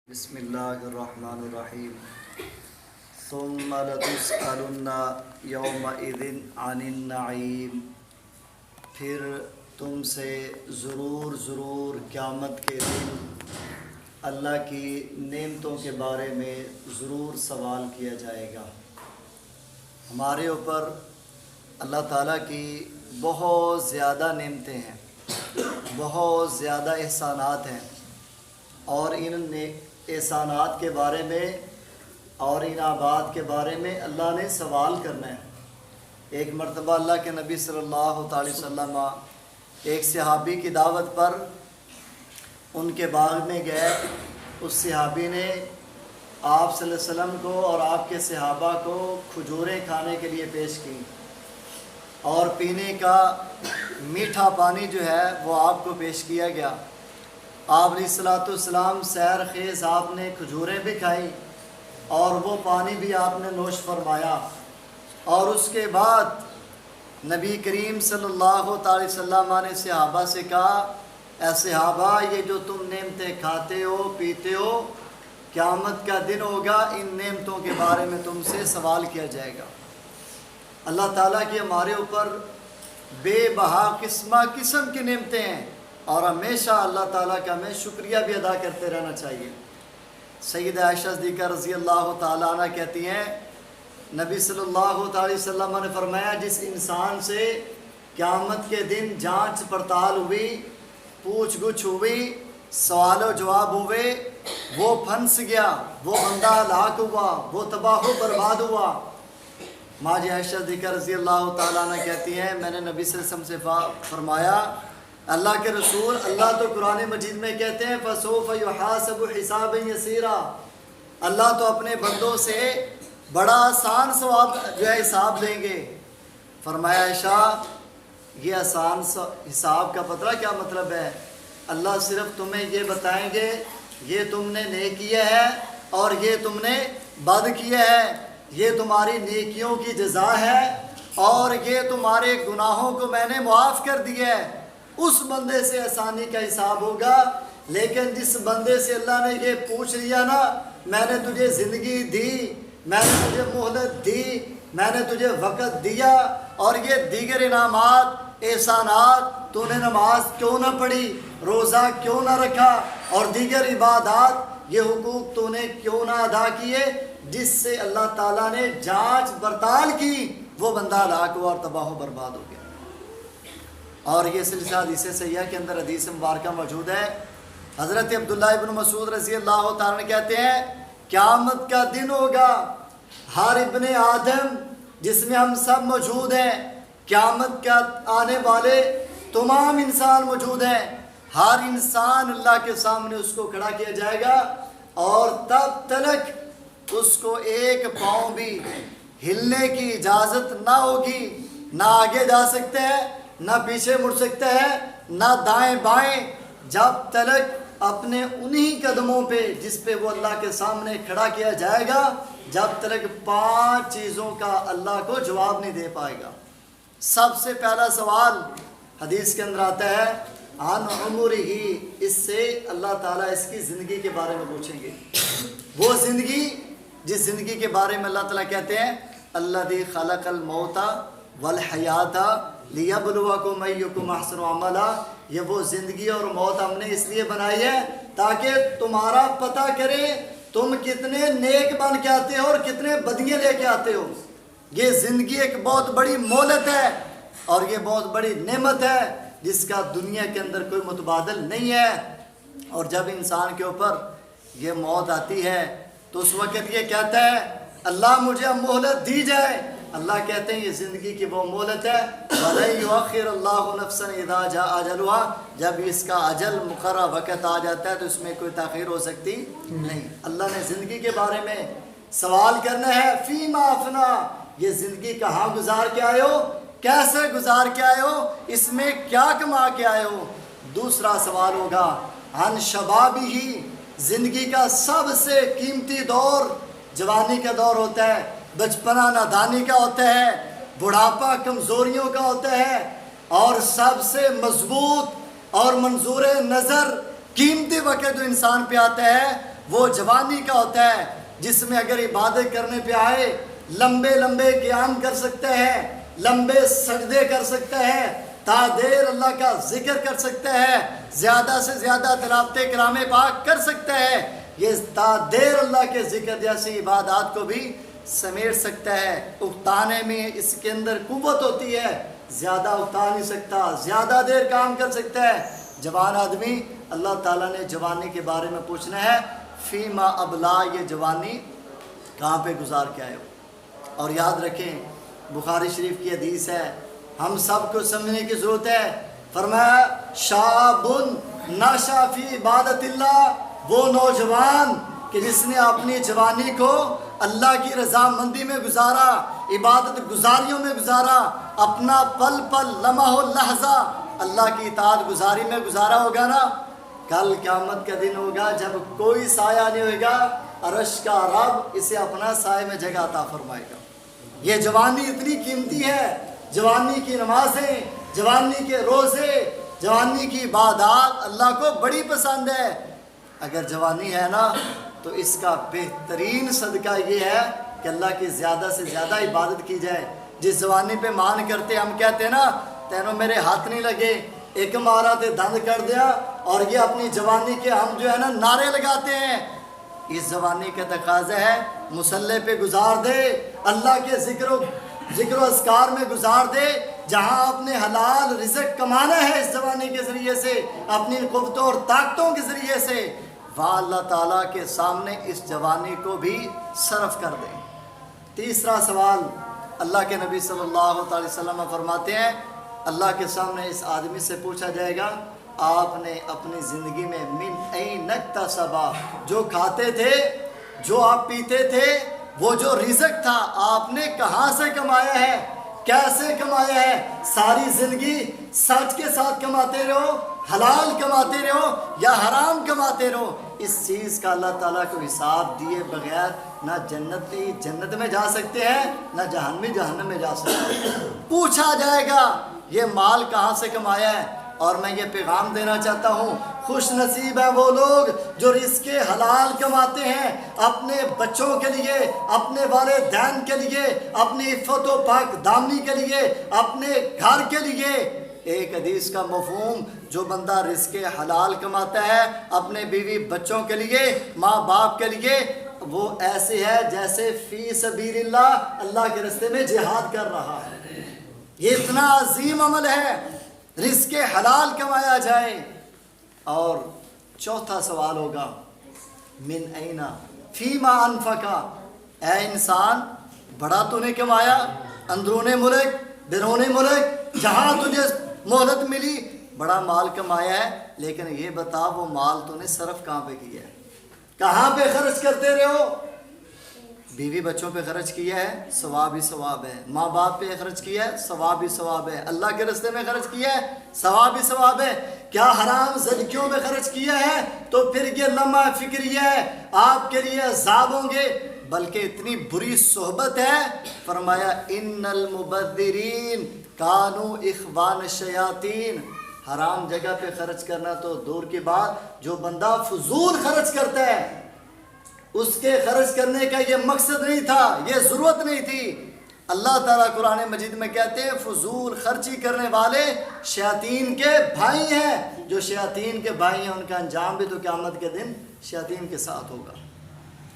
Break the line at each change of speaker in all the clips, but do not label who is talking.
بسم اللہ الرحمن الرحیم ثم لتسألن یومئذ عن النعیم، پھر تم سے ضرور قیامت کے دن اللہ کی نعمتوں کے بارے میں ضرور سوال کیا جائے گا۔ ہمارے اوپر اللہ تعالیٰ کی بہت زیادہ نعمتیں ہیں، بہت زیادہ احسانات ہیں، اور ان احسانات کے بارے میں اور انعامات کے بارے میں اللہ نے سوال کرنا ہے۔ ایک مرتبہ اللہ کے نبی صلی اللہ علیہ وسلم ایک صحابی کی دعوت پر ان کے باغ میں گئے۔ اس صحابی نے آپ صلی اللہ علیہ وسلم کو اور آپ کے صحابہ کو کھجوریں کھانے کے لیے پیش کی، اور پینے کا میٹھا پانی جو ہے وہ آپ کو پیش کیا گیا۔ آپ علیہ السلام سیر خیز آپ نے کھجوریں بھی کھائی اور وہ پانی بھی آپ نے نوش فرمایا، اور اس کے بعد نبی کریم صلی اللہ علیہ وسلم نے صحابہ سے کہا، اے صحابہ، یہ جو تم نعمتیں کھاتے ہو پیتے ہو، قیامت کا دن ہوگا، ان نعمتوں کے بارے میں تم سے سوال کیا جائے گا۔ اللہ تعالیٰ کی ہمارے اوپر بے بہا قسم کی نعمتیں ہیں، اور ہمیشہ اللہ تعالیٰ کا ہمیں شکریہ بھی ادا کرتے رہنا چاہیے۔ سیدہ عائشہ صدیقہ رضی اللہ تعالیٰ عنہ کہتی ہیں، نبی صلی اللہ علیہ وسلم نے فرمایا، جس انسان سے قیامت کے دن جانچ پڑتال ہوئی، پوچھ گچھ ہوئی، سوال و جواب ہوئے، وہ پھنس گیا، وہ بندہ ہلاک ہوا، وہ تباہ و برباد ہوا۔ ماں عائشہ صدیقہ رضی اللہ تعالیٰ عنہ کہتی ہیں، میں نے نبی صلی اللہ علیہ وسلم سے فرمایا، اللہ کے رسول، اللہ تو قرآن مجید میں کہتے ہیں فَسَوْفَ يُحَاسَبُ حِسَابًا يَسِيرًا، اللہ تو اپنے بندوں سے بڑا آسان ثواب جو ہے حساب لیں گے۔ فرمایا عائشہ، یہ آسان حساب کا پتہ کیا مطلب ہے؟ اللہ صرف تمہیں یہ بتائیں گے، یہ تم نے نیک کیا ہے اور یہ تم نے بد کیا ہے، یہ تمہاری نیکیوں کی جزا ہے اور یہ تمہارے گناہوں کو میں نے معاف کر دیا ہے۔ اس بندے سے آسانی کا حساب ہوگا، لیکن جس بندے سے اللہ نے یہ پوچھ لیا نا، میں نے تجھے زندگی دی، میں نے تجھے مہلت دی، میں نے تجھے وقت دیا، اور یہ دیگر انعامات احسانات، تو نے نماز کیوں نہ پڑھی، روزہ کیوں نہ رکھا، اور دیگر عبادات، یہ حقوق تو نے کیوں نہ ادا کیے، جس سے اللہ تعالیٰ نے جانچ پڑتال کی، وہ بندہ ہلاک ہوا اور تباہ و برباد ہو گیا۔ اور یہ سلسلہ حدیث سیاح کے اندر حدیث مبارکہ موجود ہے۔ حضرت عبداللہ ابن مسعود رضی اللہ تعالیٰ نے کہتے ہیں، قیامت کا دن ہوگا، ہر ابن آدم جس میں ہم سب موجود ہیں، قیامت کا آنے والے تمام انسان موجود ہیں، ہر انسان اللہ کے سامنے اس کو کھڑا کیا جائے گا، اور تب تک اس کو ایک پاؤں بھی ہلنے کی اجازت نہ ہوگی، نہ آگے جا سکتے ہیں، نہ پیچھے مڑ سکتا ہے، نہ دائیں بائیں، جب تک اپنے انہی قدموں پہ جس پہ وہ اللہ کے سامنے کھڑا کیا جائے گا، جب تک 5 چیزوں کا اللہ کو جواب نہیں دے پائے گا۔ سب سے پہلا سوال حدیث کے اندر آتا ہے، عن عمرہ، اس سے اللہ تعالیٰ اس کی زندگی کے بارے میں پوچھیں گے۔ وہ زندگی جس زندگی کے بارے میں اللہ تعالیٰ کہتے ہیں، الذی خلق الموت والحیات لیبلوکم ایکم احسن عملا، یہ وہ زندگی اور موت ہم نے اس لیے بنائی ہے تاکہ تمہارا پتہ کرے تم کتنے نیک بن کے آتے ہو اور کتنے بدیاں لے کے آتے ہو۔ یہ زندگی ایک بہت بڑی مہلت ہے، اور یہ بہت بڑی نعمت ہے جس کا دنیا کے اندر کوئی متبادل نہیں ہے۔ اور جب انسان کے اوپر یہ موت آتی ہے تو اس وقت یہ کہتا ہے، اللہ مجھے اب مہلت دی جائے۔ اللہ کہتے ہیں یہ زندگی کی وہ مہلت ہے، وَلَن يُؤَخِّرَ اللَّهُ نَفْسًا إِذَا جَاءَ أَجَلُهَا، جب اس کا اجل مقررہ وقت آ جاتا ہے تو اس میں کوئی تاخیر ہو سکتی نہیں۔ اللہ نے زندگی کے بارے میں سوال کرنا ہے، فیما افنا، یہ زندگی کہاں گزار کے آئے ہو، کیسے گزار کے آئے ہو، اس میں کیا کما کے آئے ہو۔ دوسرا سوال ہوگا، عن شبابہ، زندگی کا سب سے قیمتی دور جوانی کا دور ہوتا ہے، بچپنا نادانی کا ہوتا ہے، بڑھاپا کمزوریوں کا ہوتا ہے، اور سب سے مضبوط اور منظور نظر قیمتی وقت جو انسان پہ آتا ہے وہ جوانی کا ہوتا ہے جس میں اگر عبادت کرنے پہ آئے لمبے لمبے قیام کر سکتے ہیں، لمبے سجدے کر سکتے ہیں، تا دیر اللہ کا ذکر کر سکتے ہیں، زیادہ سے زیادہ تلاوت کلام پاک کر سکتے ہیں، یہ تا دیر اللہ کے ذکر جیسی عبادات کو بھی سمیٹ سکتا ہے۔ اکتانے میں اس کے اندر قوت ہوتی ہے، زیادہ اکتا نہیں سکتا، زیادہ دیر کام کر سکتا ہے۔ جوان آدمی، اللہ تعالیٰ نے جوانی کے بارے میں پوچھنا ہے، فیما ابلا، یہ جوانی کہاں پہ گزار کے آئے ہو؟ اور یاد رکھیں بخاری شریف کی حدیث ہے، ہم سب کو سمجھنے کی ضرورت ہے۔ فرمایا شاب نشأ فی عبادت اللہ، وہ نوجوان کہ جس نے اپنی جوانی کو اللہ کی رضامندی میں گزارا، عبادت گزاریوں میں گزارا، اپنا پل پل لمحہ لحظہ اللہ کی اطاعت گزاری میں گزارا ہوگا نا، کل قیامت کا دن ہوگا جب کوئی سایہ نہیں ہوگا، عرش کا رب اسے اپنا سائے میں جگہ عطا فرمائے گا۔ یہ جوانی اتنی قیمتی ہے، جوانی کی نمازیں، جوانی کے روزے، جوانی کی عبادات اللہ کو بڑی پسند ہے۔ اگر جوانی ہے نا تو اس کا بہترین صدقہ یہ ہے کہ اللہ کی زیادہ سے زیادہ عبادت کی جائے۔ جس جوانی پہ مان کرتے ہم کہتے ہیں نا تینوں میرے ہاتھ نہیں لگے، ایک مارا تے دند کر دیا، اور یہ اپنی جوانی کے ہم جو ہے نا نعرے لگاتے ہیں۔ اس جوانی کا تقاضا ہے مصلی پہ گزار دے، اللہ کے ذکر و اذکار میں گزار دے، جہاں اپنے حلال رزق کمانا ہے اس جوانی کے ذریعے سے، اپنی قوتوں اور طاقتوں کے ذریعے سے، وہاں اللہ تعالیٰ کے سامنے اس جوانی کو بھی صرف کر دیں۔ تیسرا سوال، اللہ کے نبی صلی اللہ علیہ وسلم فرماتے ہیں اللہ کے سامنے اس آدمی سے پوچھا جائے گا آپ نے اپنی زندگی میں من این اکتسب، جو کھاتے تھے، جو آپ پیتے تھے، وہ جو رزق تھا آپ نے کہاں سے کمایا ہے، کیسے کمایا ہے؟ ساری زندگی سچ کے ساتھ کماتے رہو، حلال کماتے رہو یا حرام کماتے رہو، اس چیز کا اللہ تعالیٰ کو حساب دیے بغیر نہ جنت میں جا سکتے ہیں، نہ جہنم میں جا سکتے ہیں۔ پوچھا جائے گا یہ مال کہاں سے کمایا ہے؟ اور میں یہ پیغام دینا چاہتا ہوں، خوش نصیب ہیں وہ لوگ جو رزق حلال کماتے ہیں، اپنے بچوں کے لیے، اپنے والدین کے لیے، اپنی عفت و پاک دامنی کے لیے، اپنے گھر کے لیے۔ ایک حدیث کا مفہوم، جو بندہ رزق حلال کماتا ہے اپنے بیوی بچوں کے لیے، ماں باپ کے لیے، وہ ایسے ہے جیسے فی سبیل اللہ کے راستے میں جہاد کر رہا ہے۔ یہ اتنا عظیم عمل ہے، رزق حلال کمایا جائے۔ اور چوتھا سوال ہوگا من اینا فیما انفقا، اے انسان بڑا تو نے کمایا، اندرون ملک بیرون ملک جہاں تجھے مہلت ملی، بڑا مال کمایا ہے، لیکن یہ بتا وہ مال تو نے صرف کہاں پہ کیا ہے، کہاں پہ خرچ کرتے رہے ہو؟ بیوی بچوں پہ خرچ کیا ہے، ثواب ہی ثواب ہے، ماں باپ پہ خرچ کیا ہے، ثواب ہی ثواب ہے، اللہ کے راستے میں خرچ کیا ہے، ثواب ہی ثواب ہے۔ کیا حرام زدکیوں میں خرچ کیا ہے تو پھر یہ لمحہ فکری ہے آپ کے لیے عذاب ہوں گے، بلکہ اتنی بری صحبت ہے، فرمایا ان المبذرین کانوا اخوان الشیاطین۔ حرام جگہ پہ خرچ کرنا تو دور کی بات، جو بندہ فضول خرچ کرتا ہے اس کے خرچ کرنے کا یہ مقصد نہیں تھا، یہ ضرورت نہیں تھی۔ اللہ تعالیٰ قرآن مجید میں کہتے ہیں فضول خرچی کرنے والے شیاطین کے بھائی ہیں، جو شیاطین کے بھائی ہیں ان کا انجام بھی تو قیامت کے دن شیاطین کے ساتھ ہوگا۔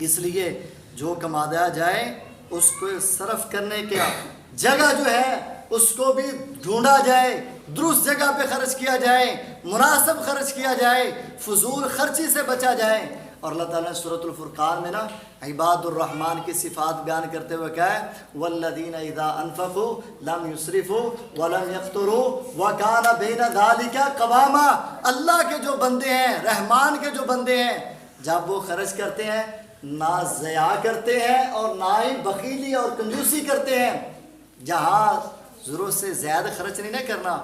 اس لیے جو کمایا جائے اس کو صرف کرنے کا جگہ جو ہے اس کو بھی ڈھونڈا جائے، درست جگہ پہ خرچ کیا جائے، مناسب خرچ کیا جائے، فضول خرچی سے بچا جائے۔ اور اللہ تعالیٰ نے سورۃ الفرقان میں نا عباد الرحمن کی صفات بیان کرتے ہوئے کہا ہے والذین اذا انفقوا لم یسرفوا ولم یقتروا وکان بین ذلک قواما۔ اللہ کے جو بندے ہیں، رحمان کے جو بندے ہیں، جب وہ خرچ کرتے ہیں نہ ضیاع کرتے ہیں اور نہ ہی بخیلی اور کنجوسی کرتے ہیں۔ جہاں ضرورت سے زیادہ خرچ نہیں نہ کرنا،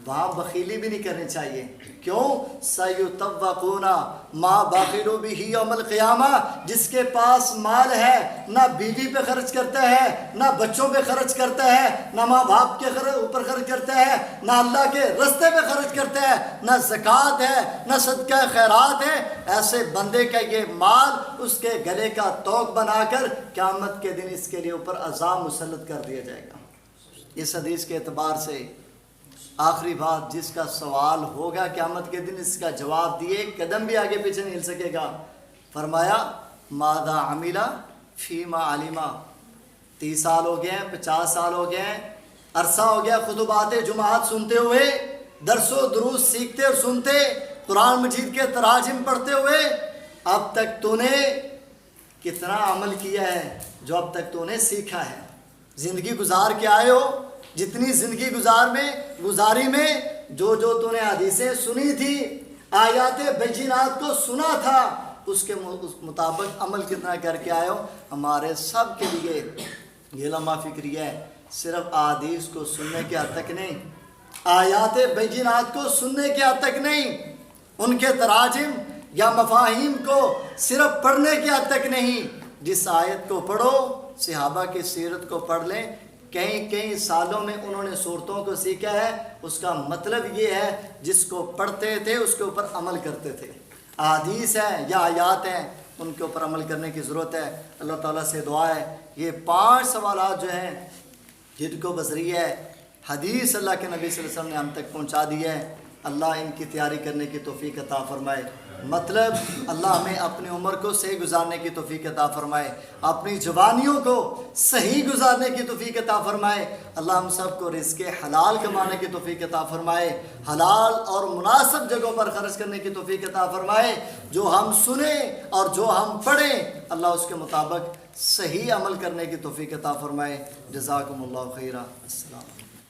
وہاں بخیلی بھی نہیں کرنی چاہیے. کیوں؟ سَيُطَوَّقُونَ مَا بَخِلُوا بِهِ يَوْمَ الْقِيَامَةِ. جس کے پاس مال ہے نہ بیوی پہ خرچ کرتا ہے، نہ بچوں پہ خرچ کرتا ہے، نہ ماں باپ کے اوپر خرچ کرتا ہے، نہ اللہ کے رستے پہ خرچ کرتا ہے، نہ زکوٰۃ ہے، نہ صدقہ خیرات ہے، ایسے بندے کا یہ مال اس کے گلے کا توق بنا کر قیامت کے دن اس کے لیے اوپر عذاب مسلط کر دیا جائے گا. اس حدیث کے اعتبار سے آخری بات، جس کا سوال ہوگا قیامت کے دن اس کا جواب دیے قدم بھی آگے پیچھے نہیں ہل سکے گا. فرمایا ماذا عمل فیما علم. 30 سال ہو گئے ہیں، 50 سال ہو گئے ہیں، عرصہ ہو گیا خطبات جمعات سنتے ہوئے، درس و دروس سیکھتے اور سنتے، قرآن مجید کے تراجم پڑھتے ہوئے، اب تک تو نے کتنا عمل کیا ہے جو اب تک تو نے سیکھا ہے؟ زندگی گزار کے آئے ہو، جتنی زندگی گزاری میں جو تو نے حدیثیں سنی تھی، آیات بینات کو سنا تھا، اس کے مطابق عمل کتنا کر کے آئے ہو؟ ہمارے سب کے لیے یہ لمحہ فکری ہے، صرف احادیث کو سننے کے حد تک نہیں، آیات بینات کو سننے کے حد تک نہیں، ان کے تراجم یا مفاہیم کو صرف پڑھنے کے حد تک نہیں. جس آیت کو پڑھو، صحابہ کی سیرت کو پڑھ لیں، کئی سالوں میں انہوں نے صورتوں کو سیکھا ہے، اس کا مطلب یہ ہے جس کو پڑھتے تھے اس کے اوپر عمل کرتے تھے. احادیث ہیں یا آیات ہیں، ان کے اوپر عمل کرنے کی ضرورت ہے. اللہ تعالیٰ سے دعا ہے یہ 5 سوالات جو ہیں جن کو بذریعہ حدیث اللہ کے نبی صلی اللہ علیہ وسلم نے ہم تک پہنچا دی ہے، اللہ ان کی تیاری کرنے کی توفیق عطا فرمائے. مطلب اللہ ہمیں اپنی عمر کو صحیح گزارنے کی توفیق عطا فرمائے، اپنی جوانیوں کو صحیح گزارنے کی توفیق عطا فرمائے. اللہ ہم سب کو رزق حلال کمانے کی توفیق عطا فرمائے، حلال اور مناسب جگہوں پر خرچ کرنے کی توفیق عطا فرمائے. جو ہم سنیں اور جو ہم پڑھیں، اللہ اس کے مطابق صحیح عمل کرنے کی توفیق عطا فرمائے. جزاکم اللہ خیرا. السلام علیکم.